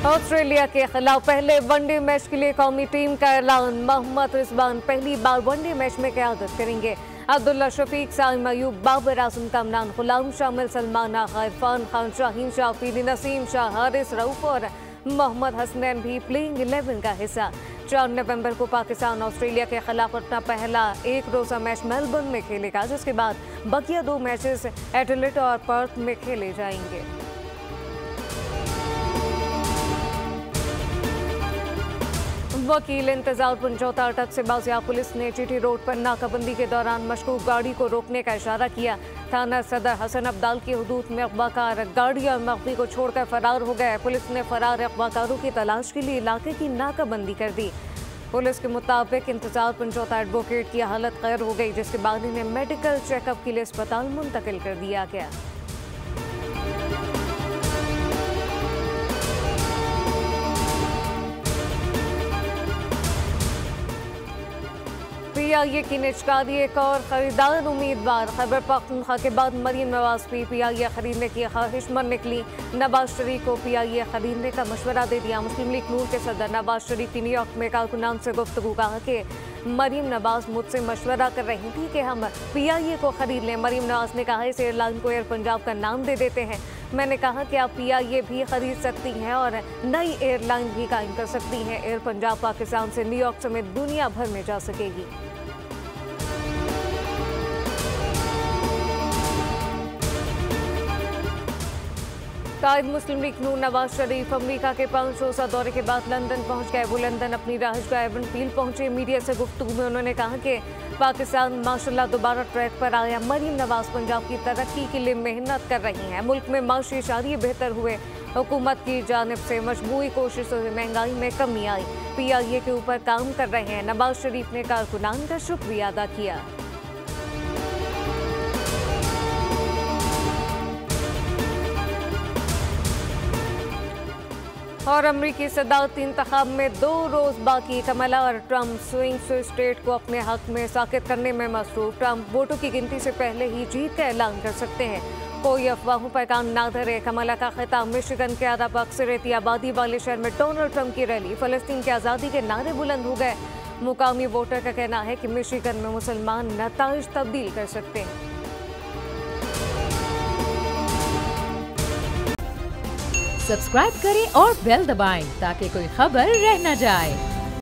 Australia के खिलाफ पहले वनडे मैच के लिए कौमी टीम का ऐलान। मोहम्मद रिजवान पहली बार वनडे मैच में क़यादत करेंगे। अब्दुल्ला शफीक, साइम अयूब, बाबर आजम, कमरान गुलाम शामिल, सलमान आगा, इरफान खान, शाहीन शाह, फीदी नसीम शाह, हारिस रऊफ और मोहम्मद हसनैन भी प्लेइंग 11 का हिस्सा। 4 नवंबर को पाकिस्तान ऑस्ट्रेलिया के खिलाफ अपना पहला एक रोज़ा मैच मेलबर्न में खेलेगा, जिसके बाद बकिया 2 मैचेस एडिलेड और पर्थ में खेले जाएंगे। वकील इंतजार पंजौता अटक से बाजियाब पुलिस ने जीटी रोड पर नाकाबंदी के दौरान मशकूक गाड़ी को रोकने का इशारा किया। थाना सदर हसन अब्दाल की हुदूद में अगवाकार गाड़ी और मख्फी को छोड़कर फरार हो गए। पुलिस ने फरार अगवाकारों की तलाश के लिए इलाके की नाकाबंदी कर दी। पुलिस के मुताबिक इंतजार पंजौता एडवोकेट की हालत खैर हो गई, जिसके बाद इन्हें मेडिकल चेकअप के लिए अस्पताल मुंतकिल कर दिया गया। पीआईए की निचकारी एक और खरीदार उम्मीदवार। खैबर पख्तूनख्वा के बाद मरीम नवाज भी पीआईए खरीदने की ख्वाहिशमंद निकली। नवाज शरीफ को पीआईए खरीदने का मशवरा दे दिया। मुस्लिम लीग नून के सदर नवाज शरीफ की न्यूयॉर्क में कारकुनान से गुफ्तगू, कहा कि मरीम नवाज मुझसे मशवरा कर रही थी कि हम पीआईए को खरीद लें। मरीम नवाज ने कहा इस एयरलाइन को एयर पंजाब का नाम दे देते हैं। मैंने कहा कि आप पीआईए भी खरीद सकती हैं और नई एयरलाइन भी कायम कर सकती हैं। एयर पंजाब पाकिस्तान से न्यूयॉर्क समेत दुनिया भर में जा सकेगी। कायद मुस्लिम लीग नून नवाज शरीफ अमेरिका के 5 रोज़ा दौरे के बाद लंदन पहुंच गए। वो लंदन अपनी रहायशगाह एवनफील्ड पहुंचे। मीडिया से गुफ्तगू में उन्होंने कहा कि पाकिस्तान माशाल्लाह दोबारा ट्रैक पर आया। मरीम नवाज पंजाब की तरक्की के लिए मेहनत कर रही हैं। मुल्क में माशी इशारे बेहतर हुए। हुकूमत की जानिब से मजबूरी कोशिशों से महंगाई में कमी आई। पीआईए के ऊपर काम कर रहे हैं। नवाज शरीफ ने कारकुनान का शुक्रिया अदा किया। और अमरीकी सदारती इंतखाब में 2 रोज़ बाकी। कमला और ट्रंप स्विंग स्टेट को अपने हक में साकित करने में मसरूफ। ट्रंप वोटों की गिनती से पहले ही जीत का ऐलान कर सकते हैं। कोई अफवाहों पर कान ना धरे। कमला का खिताब मिशिगन के अरब अक्सरियती आबादी वाले शहर में डोनाल्ड ट्रंप की रैली। फ़लस्तीन की आज़ादी के नारे बुलंद हो गए। मुकामी वोटर का कहना है कि मिशिगन में मुसलमान नताइज तब्दील कर सकते हैं। सब्सक्राइब करें और बेल दबाएं ताकि कोई खबर रह न जाए।